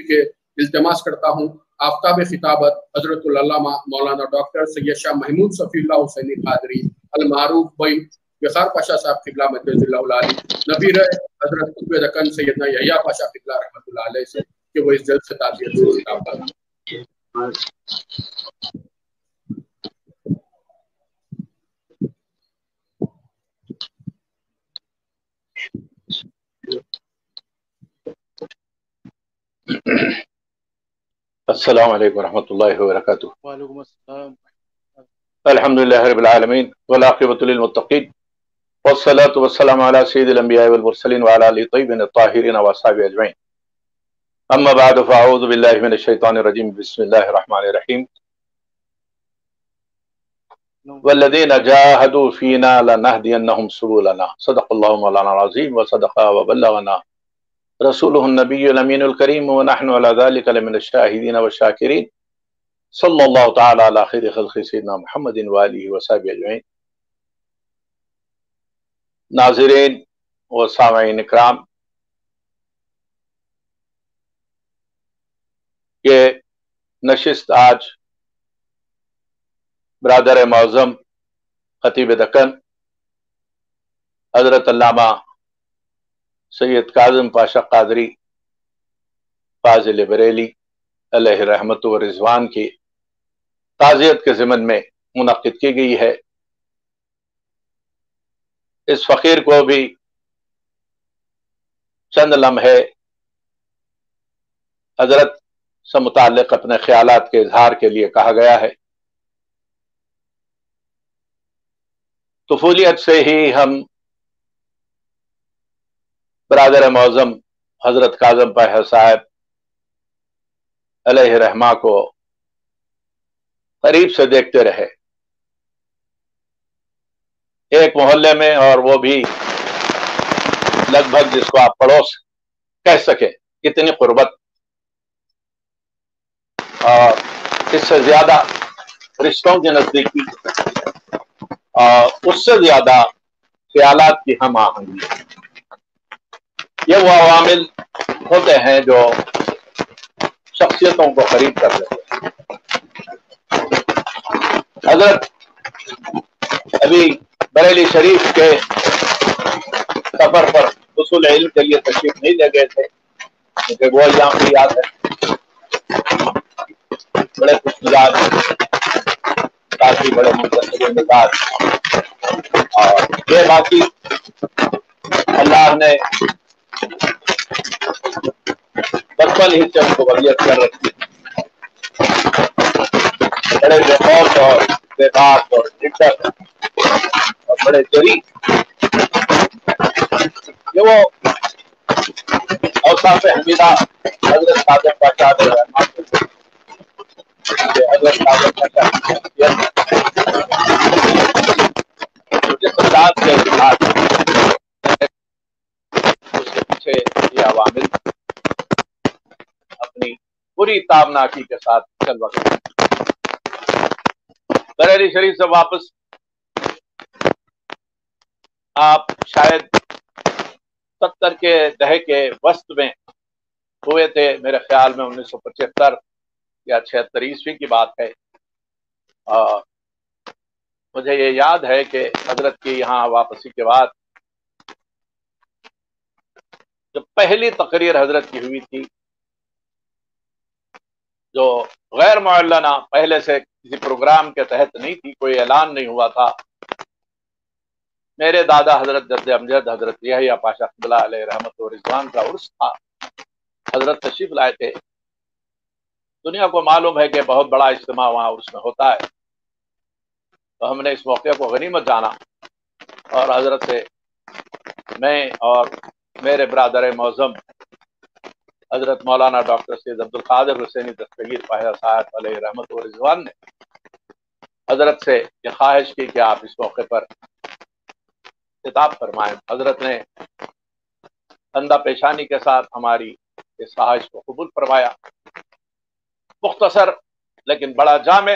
کے التماس کرتا ہوں آفتاب خطابت حضرت العلامہ مولانا ڈاکٹر سید شاہ محمود صفی اللہ حسینی قادری المعروف بھائی وقار پاشا صاحب قبلہ مدد اللہ علی نبیر حضرت قطب دکن سیدنا یحییٰ پاشا قبلہ رحمۃ اللہ علیہ سے کہ وہ اس جلد سے تعزیت سے خطاب کریں۔ السلام علیکم ورحمۃ اللہ وبرکاتہ۔ وعلیکم السلام۔ الحمدللہ رب العالمین والعاقبۃ للمتقین والصلاۃ والسلام علی سید الانبیاء والمرسلین وعلی آلہ الطیبین الطاہرین واصحابہ اجمعین، اما بعد فاعوذ باللہ من الشیطان الرجیم، بسم اللہ الرحمن الرحیم۔ والذین جاہدوا فینا لنہدینہم سبلنا، صدق اللہ مولانا العظیم وصدق وبلغنا رسولہ النبی الامین الکریم ونحن علی ذلک لمن الشاہدین والشاکرین، صلی اللہ تعالی علی خیر خلق سیدنا محمد وآلہ وصحبہ اجمعین۔ ناظرین و سامعین اکرام، یہ نشست آج برادر معظم خطیب دکن حضرت علامہ سید کاظم پاشا قادری فاضل بریلی علیہ رحمت و رضوان کی تعزیت کے ضمن میں منعقد کی گئی ہے۔ اس فقیر کو بھی چند لمحے حضرت سے متعلق اپنے خیالات کے اظہار کے لیے کہا گیا ہے۔ طفولیت سے ہی ہم برادر معظم حضرت کاظم پاشا صاحب علیہ رحمہ کو قریب سے دیکھتے رہے، ایک محلے میں، اور وہ بھی لگ بھگ جس کو آپ پڑوس کہہ سکیں، اتنی قربت اور اس سے زیادہ رشتوں کی نزدیکی اور اس سے زیادہ خیالات کی ہم آہنگی، یہ وہ عوامل ہوتے ہیں جو شخصیتوں کو قریب کر دیتے ہیں۔ حضرت ابھی بریلی شریف کے سفر پر حصول علم کے لیے تشریف نہیں لے گئے تھے، کیونکہ وہ یہاں کی یاد ہے، بڑے خوش مزاج، کافی بڑے منتخب مزاج، اور یہ باقی اللہ نے بچپن ہی سے ان کو وصیت کر رکھی، بڑے بے خوف اور بے باک اور ڈٹر اور بڑے جری، یہ وہ اوصاف حمیدہ حضرت کاظم پاشا علیہ رحمہ حضرت کاظم پاشا جس انداز کے ساتھ اس کے پیچھے یہ عوامل اپنی پوری تابناکی کے ساتھ چل وقت بریلی شریف سے واپس آپ شاید 70 کے دہے کے وسط میں ہوئے تھے، میرے خیال میں 1975 یا 76 عیسوی کی بات ہے، اور مجھے یہ یاد ہے کہ حضرت کی یہاں واپسی کے بعد جب پہلی تقریر حضرت کی ہوئی تھی، جو غیر معلنہ پہلے سے کسی پروگرام کے تحت نہیں تھی، کوئی اعلان نہیں ہوا تھا، میرے دادا حضرت جد امجد حضرت یحییٰ پاشا قبلہ علیہ رحمت و رضوان کا عرس تھا، حضرت تشریف لائے تھے۔ دنیا کو معلوم ہے کہ بہت بڑا اجتماع وہاں عرس میں ہوتا ہے، تو ہم نے اس موقع کو غنیمت جانا اور حضرت سے میں اور میرے برادر معظم حضرت مولانا ڈاکٹر سید عبدالقادر حسینی دستگیر پاشا صاحب علیہ رحمت و رضوان نے حضرت سے یہ خواہش کی کہ آپ اس موقع پر خطاب فرمائیں۔ حضرت نے بندہ پیشانی کے ساتھ ہماری اس خواہش کو قبول فرمایا۔ مختصر لیکن بڑا جامع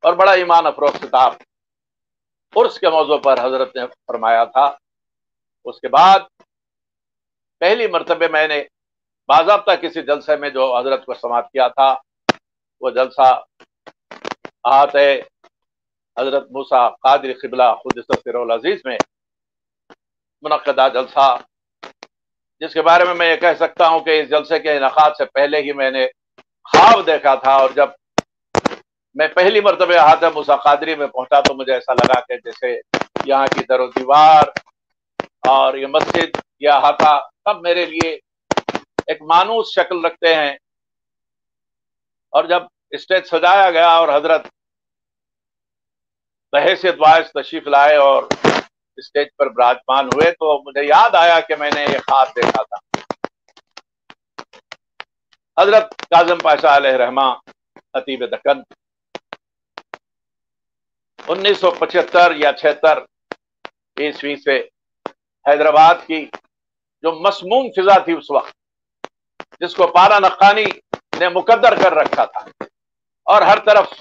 اور بڑا ایمان افروز خطاب عرس کے موضوع پر حضرت نے فرمایا تھا۔ اس کے بعد پہلی مرتبہ میں نے बाज़ाब्ता किसी जलसे में जो हजरत को समाअत किया था, वो जलसा आहत हजरत मूसा कादिर क़िबला क़ुद्दस सिर्रुल अज़ीज़ में मुनक़्क़दा जलसा, जिसके बारे में मैं ये कह सकता हूँ कि इस जलसे के इनेकाद से पहले ही मैंने ख्वाब देखा था, और जब मैं पहली मरतबे आहत मूसा कादरी में पहुंचा तो मुझे ऐसा लगा कि जैसे यहाँ की दरो दीवार और ये मस्जिद, यह अहाता सब मेरे लिए एक मानूस शक्ल रखते हैं। और जब स्टेज सजाया गया और हजरत बहैसियत वाइस तशरीफ लाए और स्टेज पर विराजमान हुए, तो मुझे याद आया कि मैंने ये ख्वाब देखा था। हजरत काज़म पाशा अलैहि रहमा खतीब दक्कन 1975 या 76 ईस्वी से हैदराबाद की जो मसमूम फिजा थी उस वक्त, जिसको पारा नक्कानी ने मुकद्दर कर रखा था और हर तरफ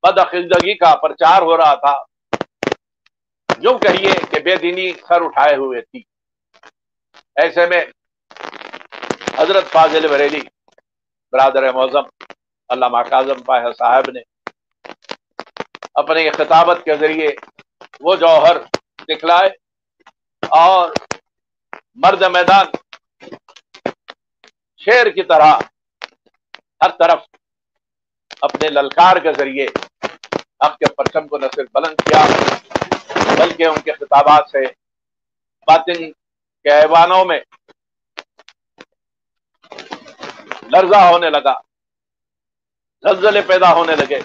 बदअक़ीदगी का प्रचार हो रहा था, यूं कहिए कि बेदीनी सर उठाए हुए थी। ऐसे में हजरत फाजिल बरेली बरादर मौज़म अल्लामा काज़म पाशा साहब ने अपने खिताबत के जरिए वो जौहर दिखलाए और मर्द मैदान शेर की तरह हर तरफ अपने ललकार के जरिए हक के परचम को न सिर्फ बुलंद किया, बल्कि उनके खिताबात से बातिन के ऐवानों में लर्जा होने लगा, ज़लज़ले पैदा होने लगे।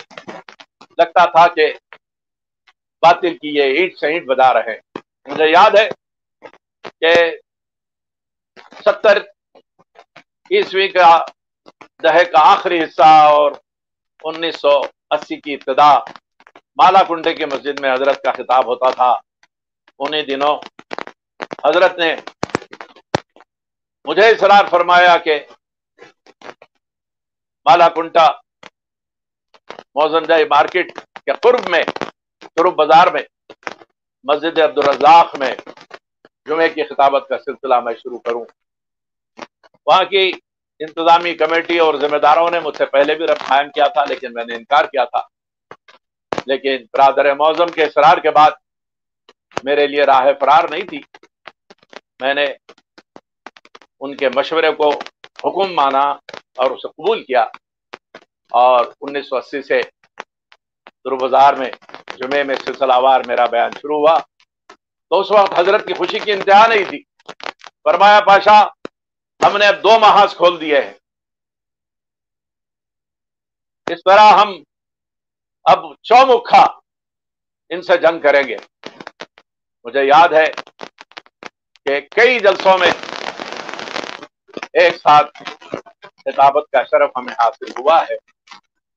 लगता था कि बातिल की ये ईंट से ईंट बजा रहे हैं। मुझे याद है कि 70 ईस्वी का दहक का आखिरी हिस्सा और 1980 की इब्तिदा माला कुंडे की मस्जिद में हजरत का खिताब होता था। उन्हीं दिनों हजरत ने मुझे इसरार फरमाया कि माला कुंटा मौजनजाई मार्केट के कुर्ब में, कुर्ब बाजार में मस्जिद अब्दुल रज़्ज़ाक़ में जुमे की खिताबत का सिलसिला मैं शुरू करूं। वहां की इंतजामी कमेटी और जिम्मेदारों ने मुझसे पहले भी रब्त कायम किया था, लेकिन मैंने इनकार किया था। लेकिन बरादर मौज़म के इसरार के बाद मेरे लिए राह फरार नहीं थी। मैंने उनके मशवरे को हुक्म माना और उसे कबूल किया और 1980 से दुर्बाजार में जुमे में सिलसिलावार मेरा बयान शुरू हुआ। तो उस वक्त हजरत की खुशी की इंतहा नहीं थी। फरमाया, पाशा हमने अब 2 महाज खोल दिए हैं, इस तरह हम अब चौमुखा इनसे जंग करेंगे। मुझे याद है कि कई जलसों में एक साथ खिताबत का शरफ हमें हासिल हुआ है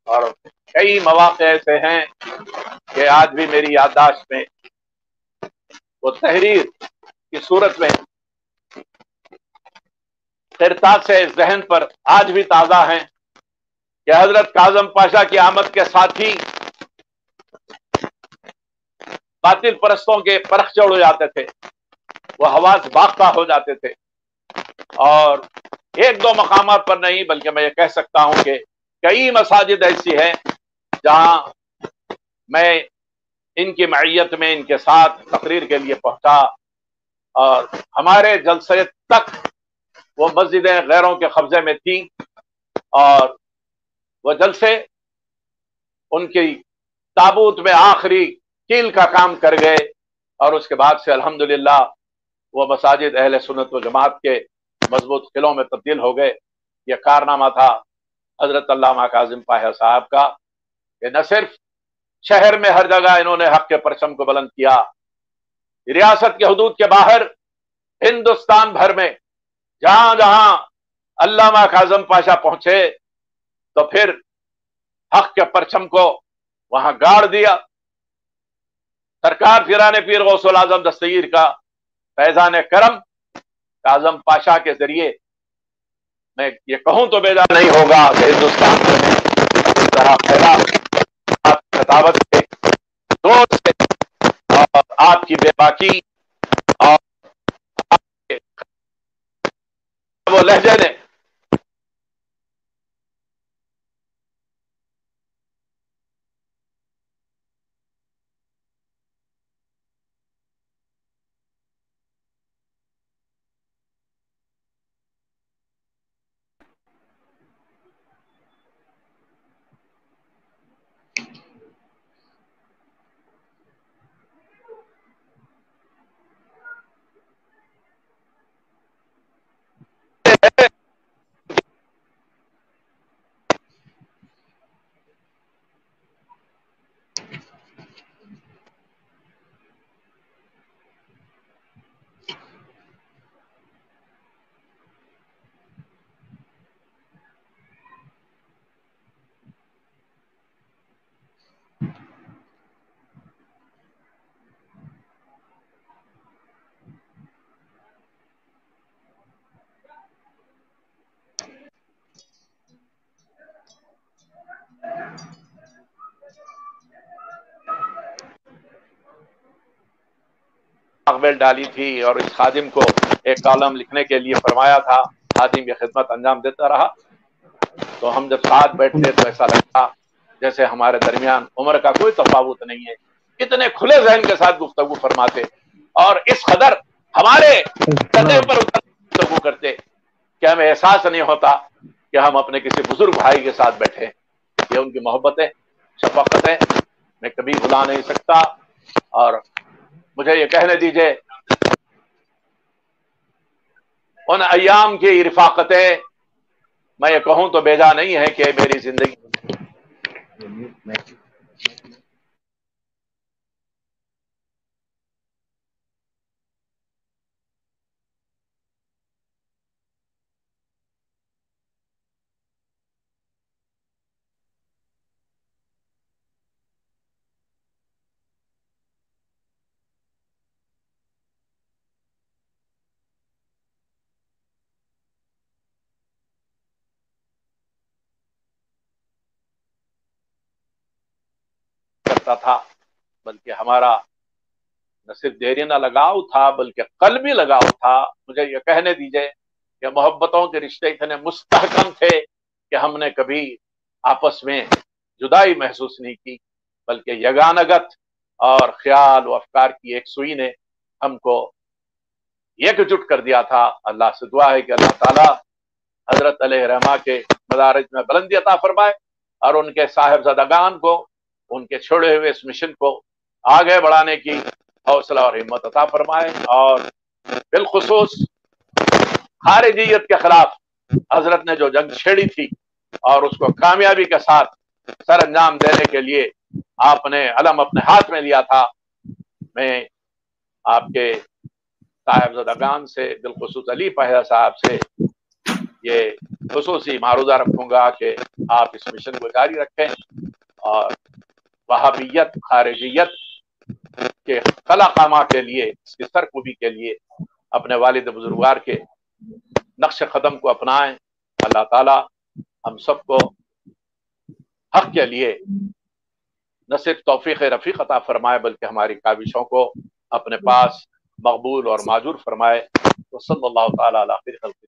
और कई मौक़े ऐसे हैं कि आज भी मेरी याददाश्त में वो तहरीर की सूरत में किरताद से जहन पर आज भी ताज़ा हैं कि हजरत काज़म पाशा की आमद के साथ ही बातिल परस्तों के परख चढ़ हो जाते थे, वो हवास बाख्ता हो जाते थे। और 1-2 मकामात पर नहीं, बल्कि मैं ये कह सकता हूं कि कई मसाजिद ऐसी हैं जहां मैं इनकी मईयत में इनके साथ तकरीर के लिए पहुंचा और हमारे जलसे तक वो मस्जिदें गैरों के कब्जे में थी और वो जलसे उनकी ताबूत में आखिरी कील का काम कर गए और उसके बाद से अल्हम्दुलिल्लाह वो मसाजिद अहले सुन्नत व जमात के मजबूत किलों में तब्दील हो गए। यह कारनामा था हजरत अल्लामा काज़िम पाशा साहब का कि न सिर्फ शहर में हर जगह इन्होंने हक के परचम को बुलंद किया, रियासत के हदूद के बाहर हिंदुस्तान भर में जहां जहां अल्लामा काज़िम पाशा पहुंचे तो फिर हक के परचम को वहां गाड़ दिया। सरकार फिराने पीर गौसुल आजम दस्तगीर का फैजान करम काज़म पाशा के जरिए मैं ये कहूं तो बेजा नहीं होगा कि हिंदुस्तान में इस तरह फैला खिताबत के जोर से और आपकी बेबाकी और वो लहजे ने बेल डाली थी और इस खादिम को एक कॉलम लिखने के लिए फरमाया था, खादिम की खिदमत अंजाम देता रहा। तो हम जब साथ बैठते तो ऐसा लगता जैसे हमारे दरमियान उम्र का कोई तफावत नहीं है। इतने खुले जहन के साथ गुफ्तगू फरमाते और इस कदर हमारे सतह पर गुफ्तगू करते कि हमें एहसास नहीं होता कि हम अपने किसी बुजुर्ग भाई के साथ बैठे। ये उनकी मोहब्बतें, शफकतें मैं कभी भुला नहीं सकता। और मुझे ये कहने दीजिए, उन अय्याम की रिफाकतें मैं ये कहूं तो बेजा नहीं है कि मेरी जिंदगी करता था, बल्कि हमारा न सिर्फ देरीना लगाव था बल्कि कल्बी लगाव था। मुझे ये कहने दीजिए कि मोहब्बतों के रिश्ते इतने मुस्तहकम थे कि हमने कभी आपस में जुदाई महसूस नहीं की, बल्कि यगानगत और ख्याल व अफकार की एक सुई ने हमको एकजुट कर दिया था। अल्लाह से दुआ है कि अल्लाह ताला हजरत अलैहिर्रहमा के मदारिज में बुलंदी अता फरमाए और उनके साहिबजादागान को, उनके छोड़े हुए इस मिशन को आगे बढ़ाने की हौसला और हिम्मत अता फरमाए। और बिलखुसूस खारिजियत के खिलाफ हजरत ने जो जंग छेड़ी थी और उसको कामयाबी के साथ सर अंजाम देने के लिए आपने अलम अपने हाथ में लिया था, मैं आपके साहिबजादागान से, बिलखुसूस अली पहला साहब से ये खुसूसी मारूजा रखूंगा कि आप इस मिशन को जारी रखें और वहाबियत, खारिजियत के कलाकामा के लिए, इसकी सरकुबी के लिए अपने वालिद बुजुर्गवार के नक्श कदम को अपनाएं। अल्लाह ताला हम सबको हक के लिए न सिर्फ तौफीक रफीक अता फरमाए बल्कि हमारी काविशों को अपने पास मकबूल और माजूर फरमाए। तो सल्लल्लाहु तआला अला खैर खल्क़िही।